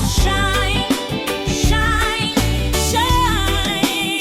shine, shine, shine.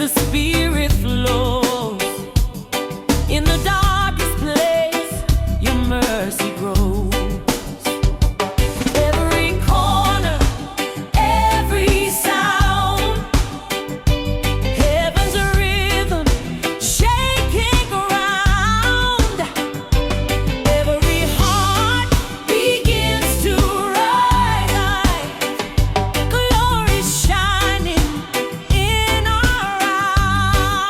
the Spirit flows. In the darkest place, your mercy grows. Every corner, every sound, heaven's a rhythm shaking around. Every heart begins to rise. Glory shining in our eyes.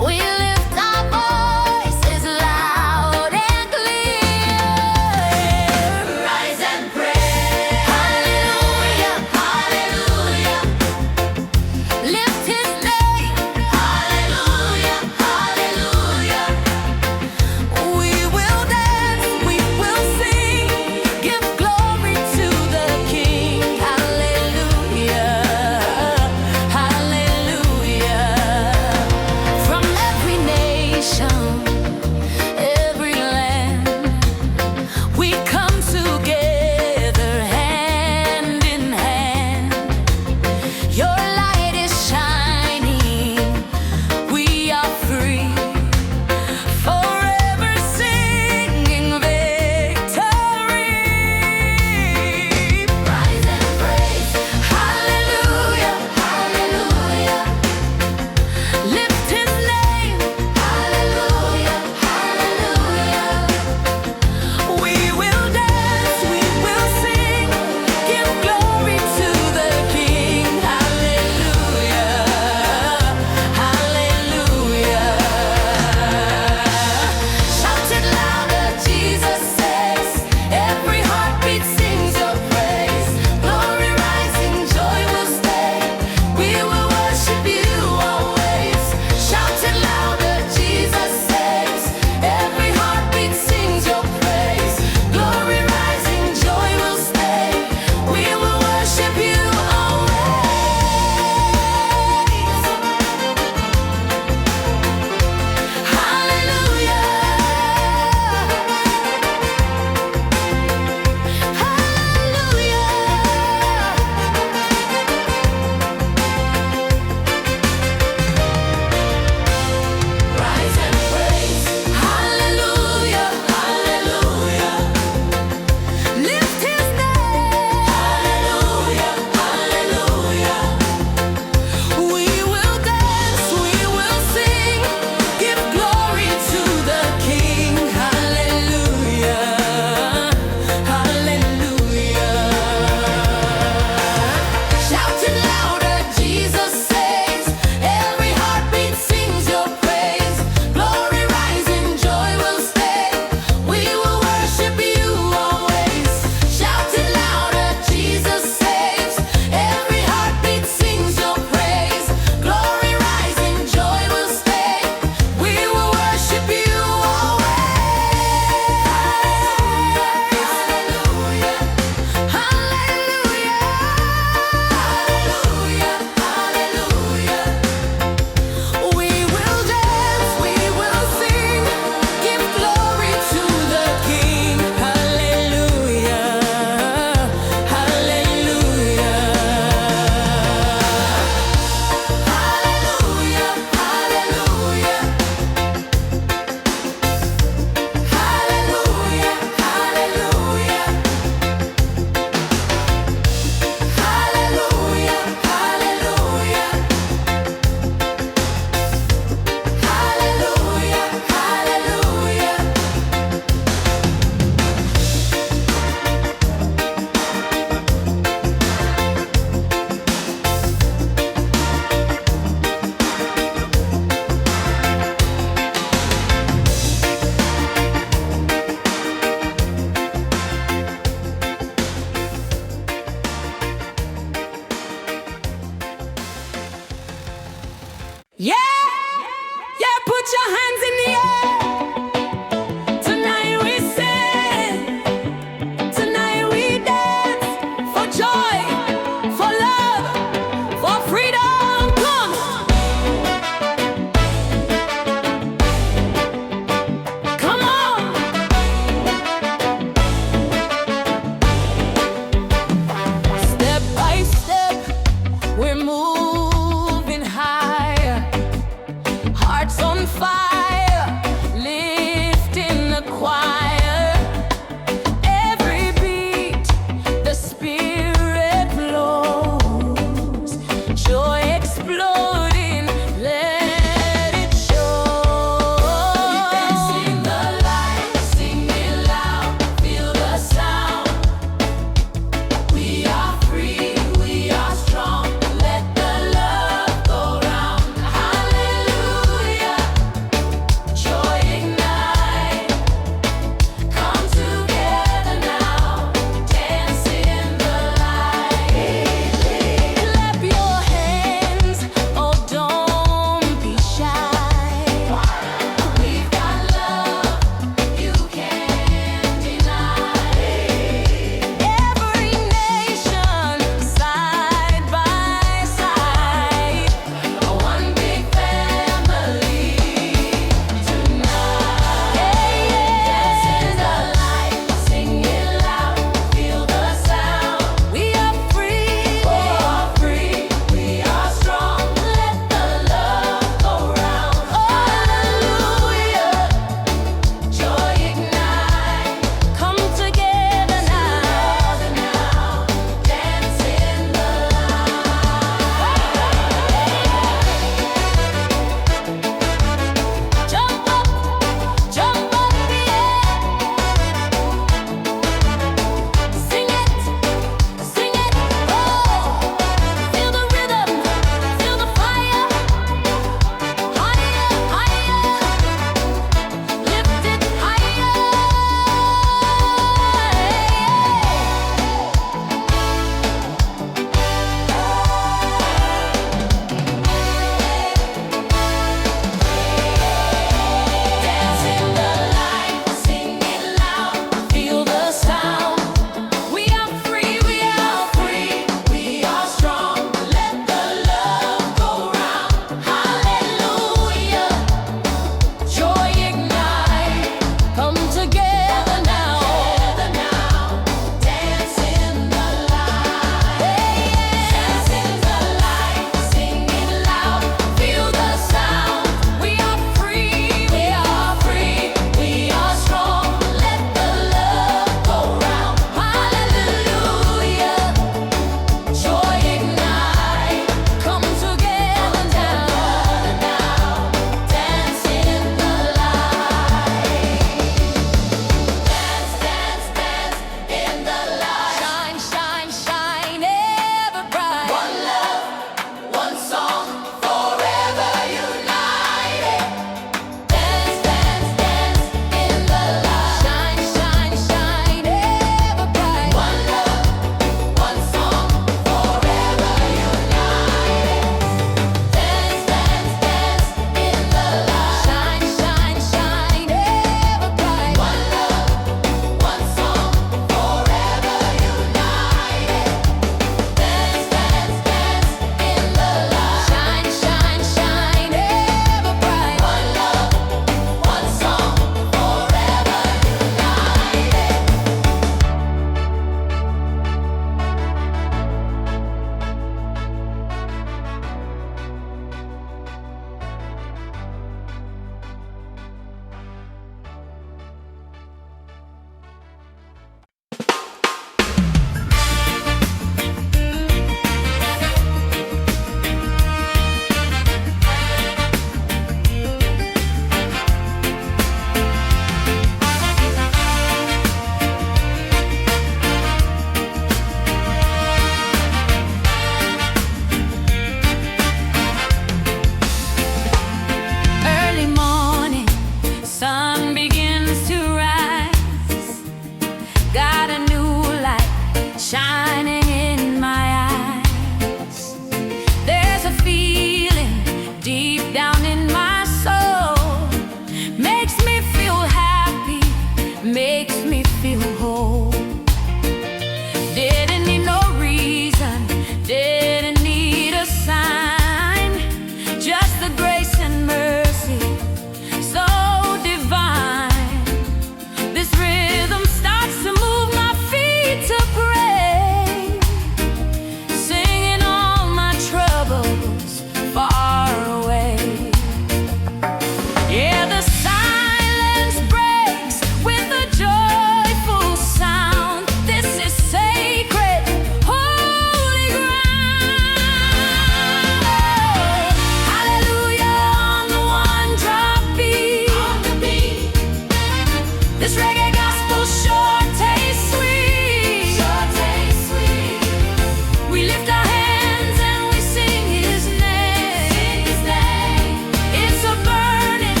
This reggae gospel sure tastes sweet. Sure tastes sweet. We lift our hands and we sing His name. Sing His name. It's a burning,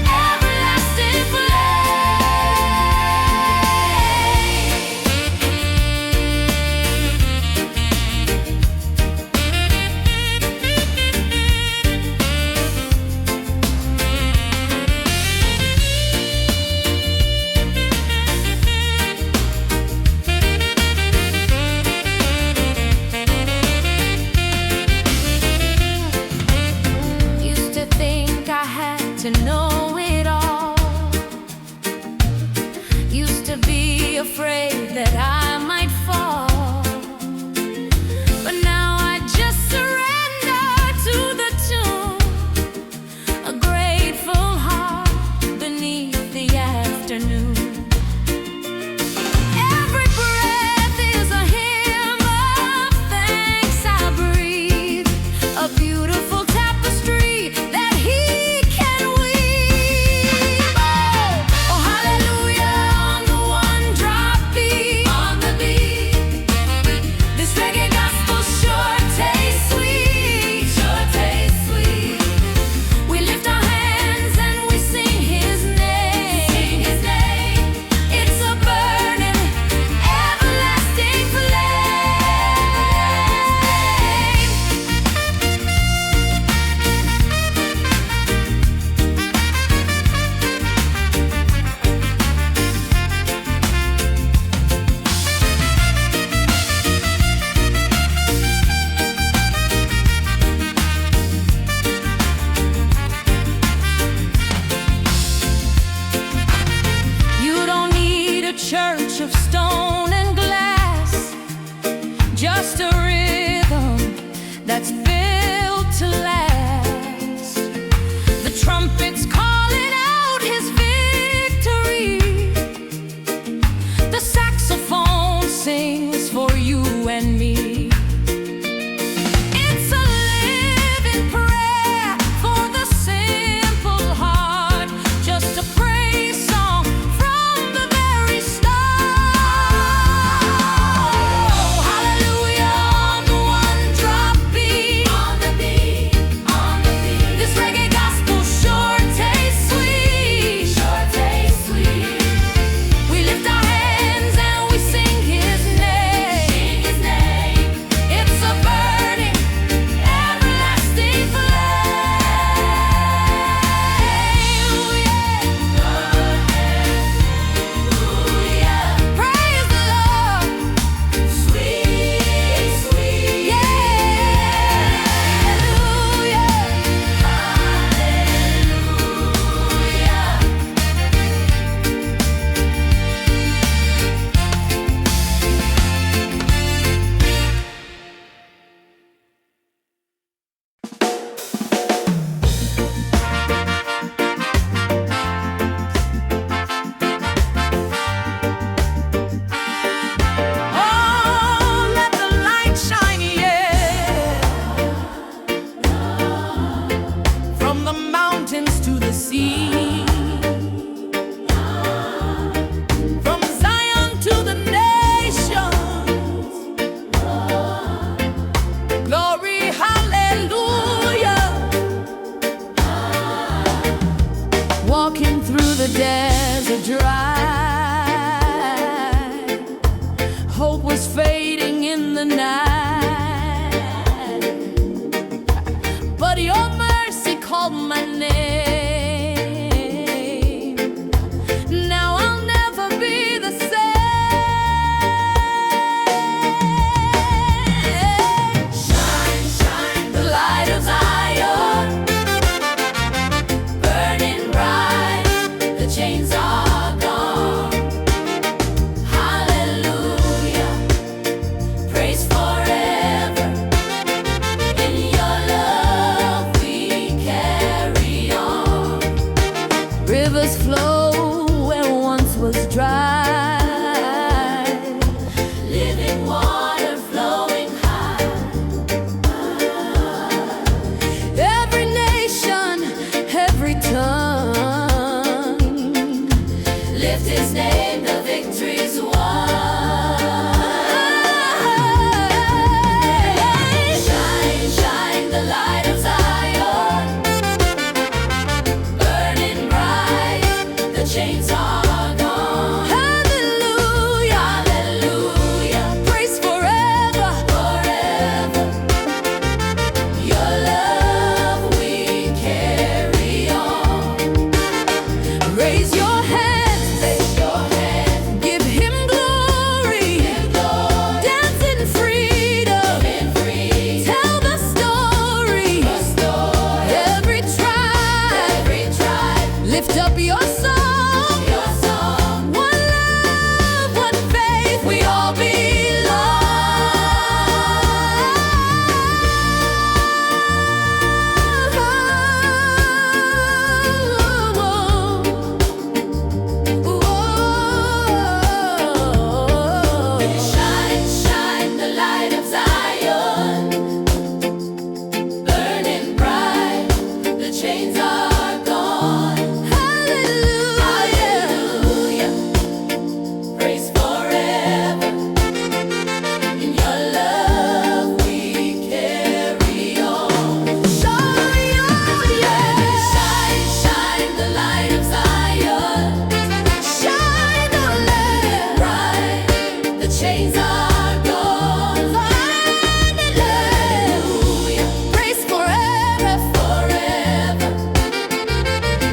everlasting to know it all. Used to be afraid that I might fall, but now I just surrender to the tune, a grateful heart beneath the afternoon. Every breath is a hymn of thanks I breathe, a beautiful tapestry that He church of stone and glass, just a rhythm that's built to last. The trumpets calling out His victory, the saxophone sings for you and me. It's a living prayer for the simple heart, just a praise song from the very start. Walking through the desert dry, hope was fading in the night, but Your mercy called my name. Now I'll never be the same. Shine, shine, the light of Zion, burning bright, the chains are gone. lift his name, the victory's won. Shine, shine the light of Zion, burning bright, the chains are gone. Hallelujah, hallelujah, praise forever, forever. Your love we carry on. Raise your hands, give him glory, dance in freedom, tell the story, every tribe, lift up your song, one love, one faith, we all belong. Shine, shine the light of Zion, burning bright, the chains are gone. Hallelujah, hallelujah, praise forever. In your love we carry on. Shine, shine the light of Zion, shine the light bright, the chains are gone. Hallelujah, praise forever, forever.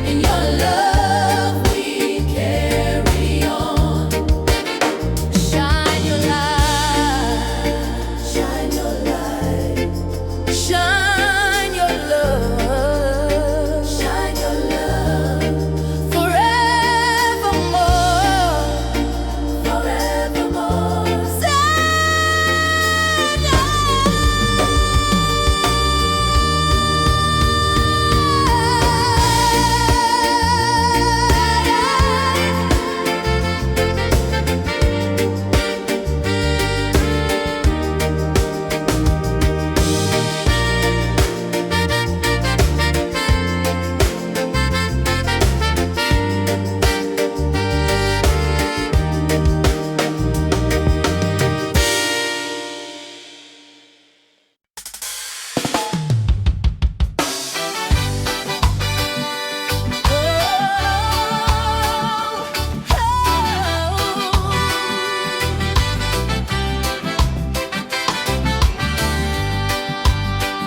In your love we carry on. Shine your light, shine your light, shine your love, shine your love, forevermore, forevermore.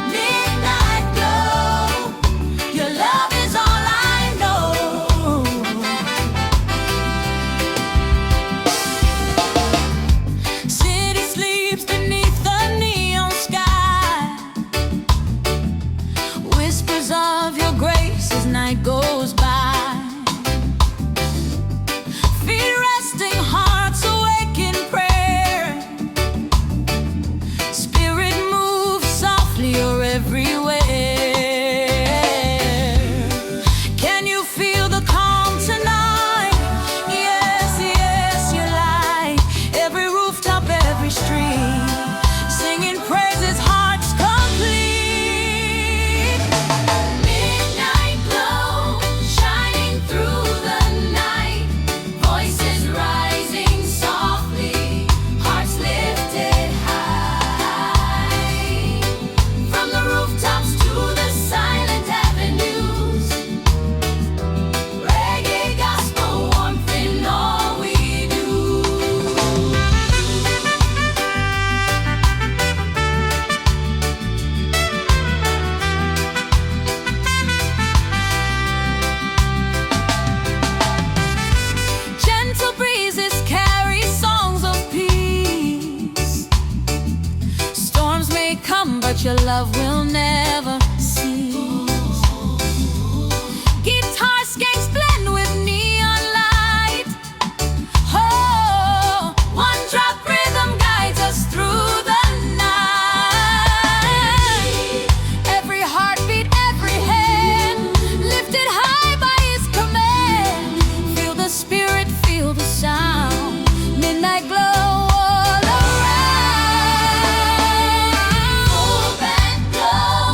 Midnight glow, your love is all I know. City sleeps beneath the neon sky, whispers of your grace as night goes by. Feet resting, hearts awake in prayer. Spirit moves softly, you're everywhere. Can you feel the calm tonight? Yes, yes, you light every rooftop, every street, singing praises, hearts complete. Midnight glow, shining through the night, voices rising softly, hearts lifted high. From the rooftops to the silent avenues, reggae gospel warmth in all we do. Gentle breezes carry songs of peace. Storms may come, but your love will never cease. Guitar skanks blend with neon light. Oh, one drop rhythm guides us through the night. Every heartbeat, every hand lifted high by his command. Feel the spirit, feel the sound. Midnight glow all around. Full band glow,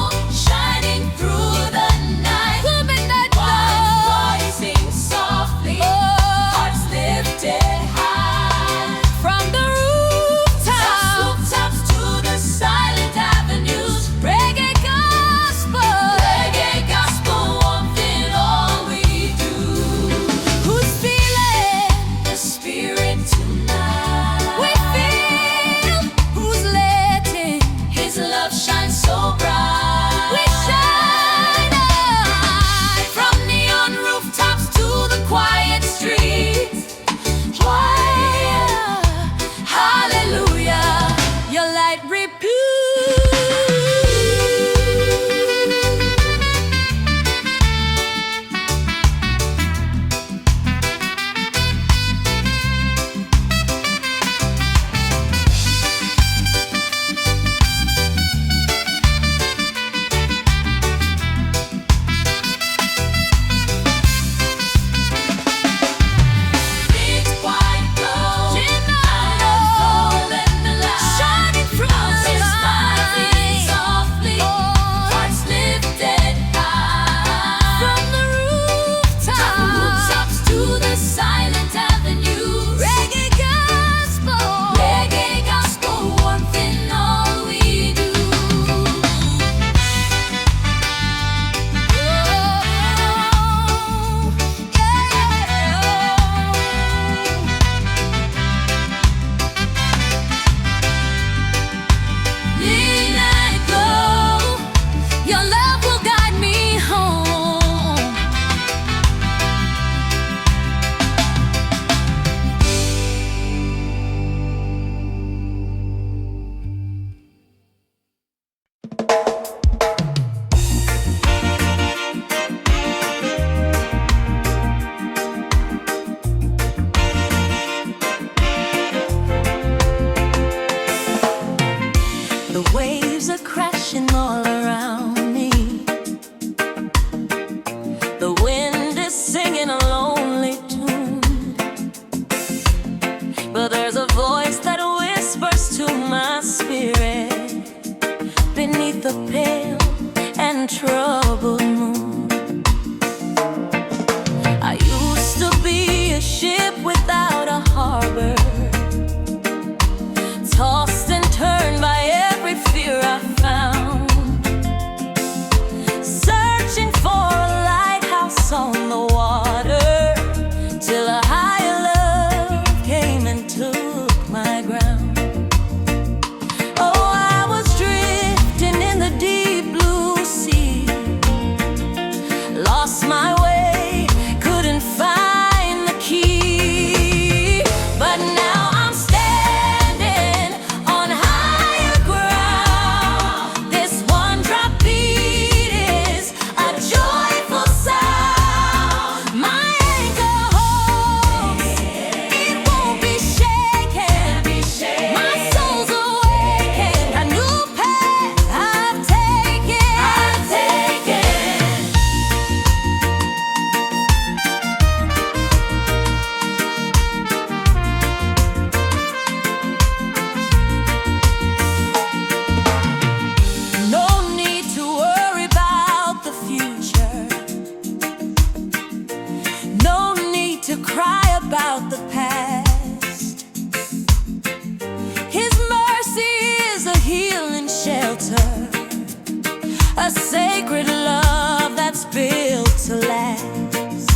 a pale and troubled moon. I used to be a ship without a harbor, tossed and turned by every fear I found, searching for a lighthouse on the water, till a higher love came and took my ground. Oh, I was drifting in the deep blue sea, lost my way, couldn't find the key. But now I'm standing on higher ground. This one drop beat is a joyful sound. My anchor holds, it won't be shaken. My soul's awakened, a new path I've taken. No need to worry about the future. No need to cry about the past. His mercy is a healing shelter, a sacred love that's built to last.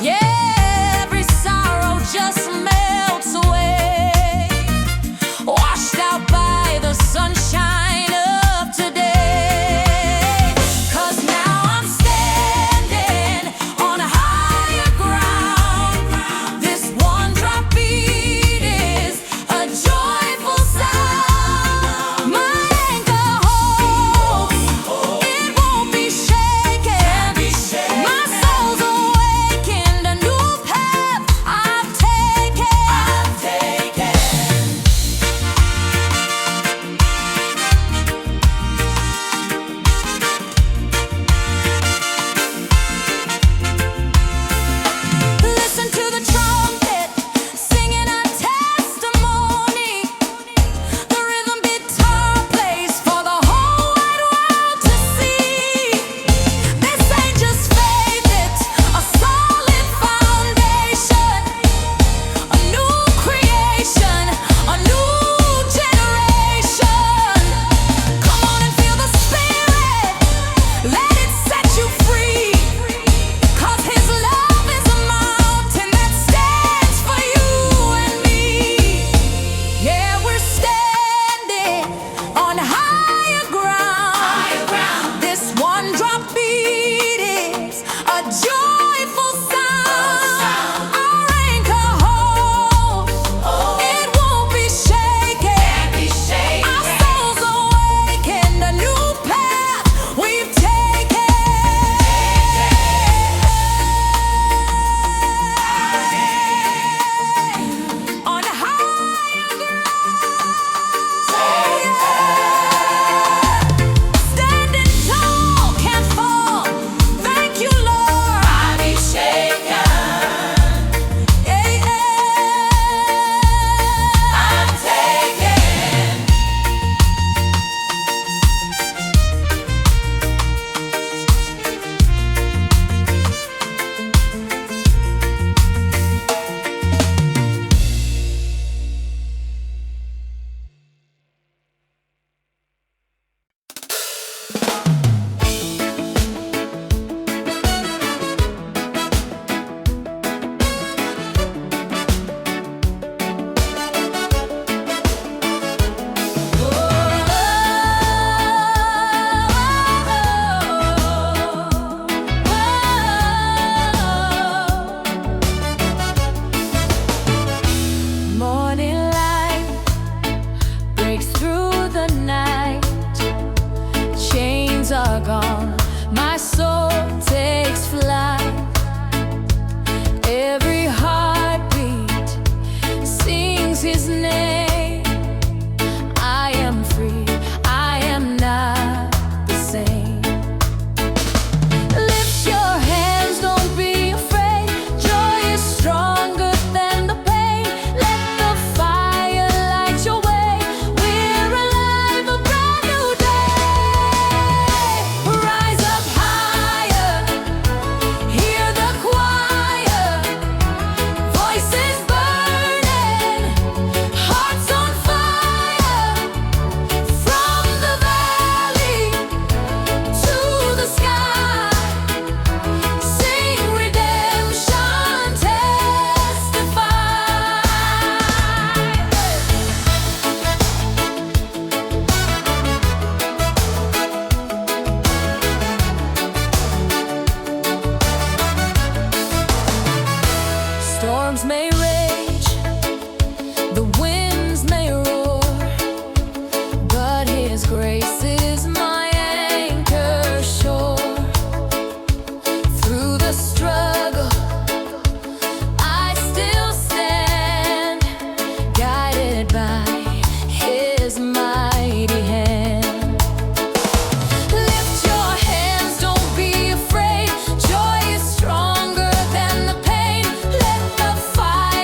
Yeah, every sorrow just melts away, washed out by the sunshine of today. 'Cause now I'm standing on higher ground. Storms may rage, the winds may roar, but His grace is my anchor sure. Through the struggle, I still stand, guided by His mighty hand. Lift your hands, don't be afraid. Joy is stronger than the pain. Let the fire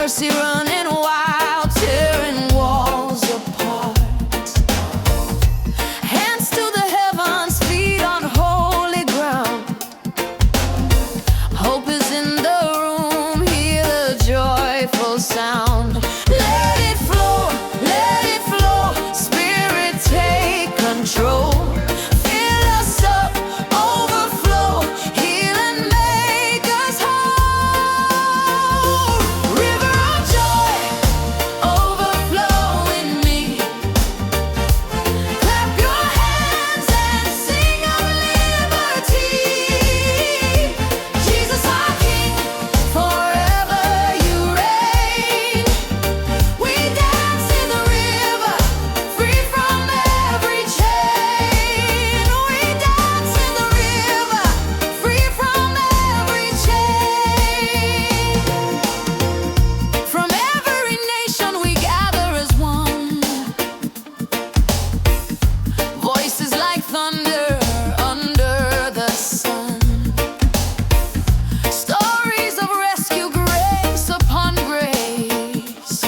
mercy running wild, tearing walls apart. Hands to the heavens, feet on holy ground. Hope is in the room, hear the joyful sound. Let it flow, Spirit take control. Fill us up, overflow, heal and make us whole. River of joy, overflow in me. Clap your hands and sing of liberty. Jesus our King, forever you reign. We dance in the river, free from every chain. We dance in the river, free from every chain. From every nation we gather as one. Voices like thunder under the sun. Stories of rescue, grace upon grace.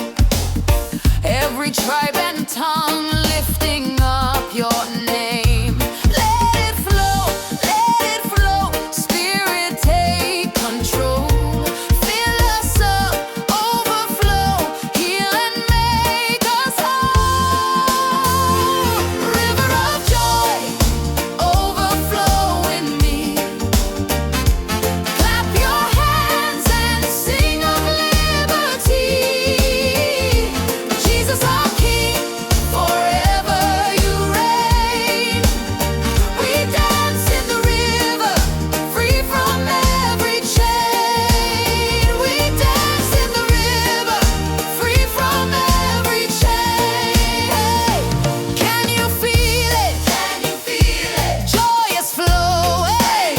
Every tribe and tongue lifting up your name. Let it flow, Spirit take control. Fill us up, overflow, heal and make us whole. River of joy, overflow in me. Clap your hands and sing of liberty. Jesus our King, forever you reign. We dance in the river, free from every chain. We dance in the river, free from every chain. Can you feel it? Joy is flowing.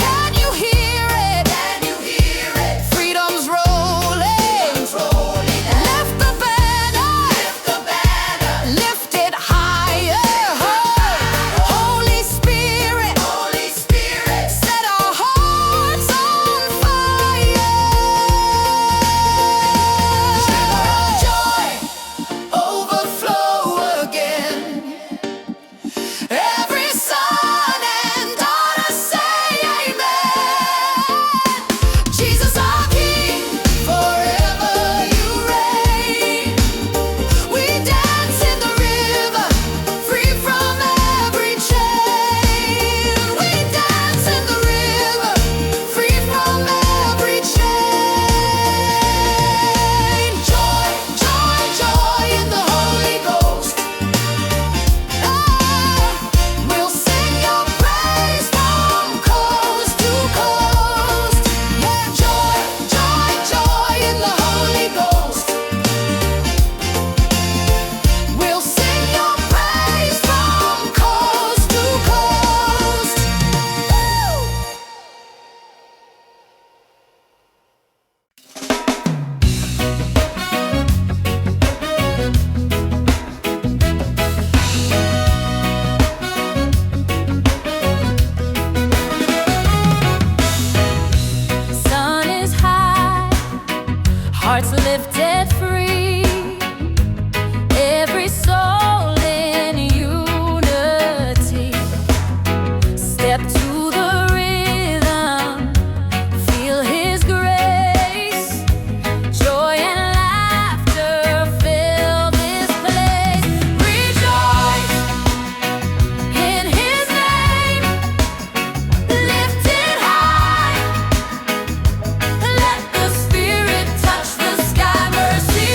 Can you hear it? Freedom's rolling. Lift the banner, lift it higher. Holy Spirit, set our hearts on fire. Joy, overflow again. Every son and daughter say amen. Jesus our King, forever you reign. We dance in the river, free from every chain. We dance in the river, free from every chain. Joy, joy, joy in the Holy Ghost. We'll sing your praise from coast to coast. Yeah, joy, joy, joy in the Holy Ghost. We'll sing your praise from coast to coast. Sun is high, hearts lifted free. Every soul in unity. Step to the rhythm, feel His grace. Joy and laughter fill this place. Rejoice in His name, lifted high. Let the Spirit touch the sky, mercy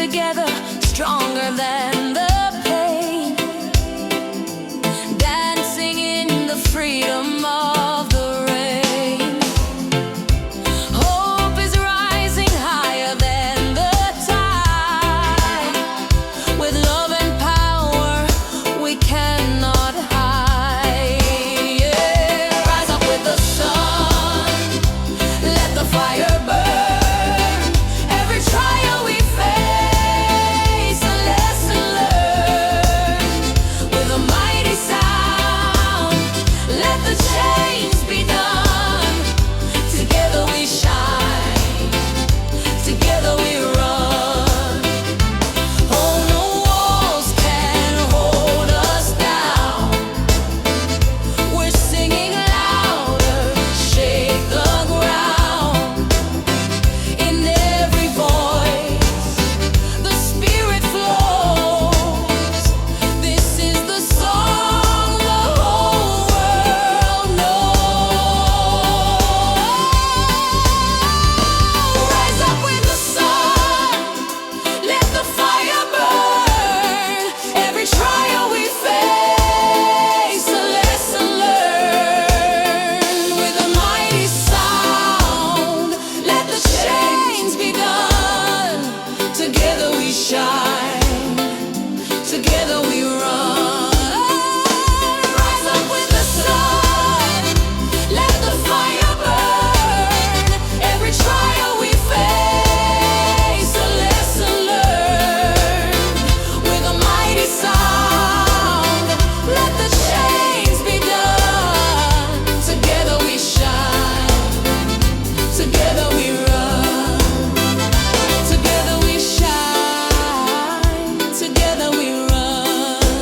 together, stronger than the pain, dancing in the freedom of the rain. Hope is rising higher than the tide. With love and power we cannot hide. Yeah. Rise up with the sun, let the fire burn. Every trial we face, a lesson learned. With a mighty sound, let the change be done. Together we shine, together we run. Oh, no walls can hold us down. We're singing louder, shake the ground. In every voice, the Spirit flows. This is the song the whole world knows. Rise up with the sun, let the fire burn. Every trial we face, a lesson learned. With a mighty sound, let the chains be done. Together we shine, together we run. Rise up with the sun, let the fire burn. Every trial we face, a lesson learned. With a mighty sound, let the chains be done. Together we shine, together we run. Together we shine, together we run.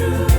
true.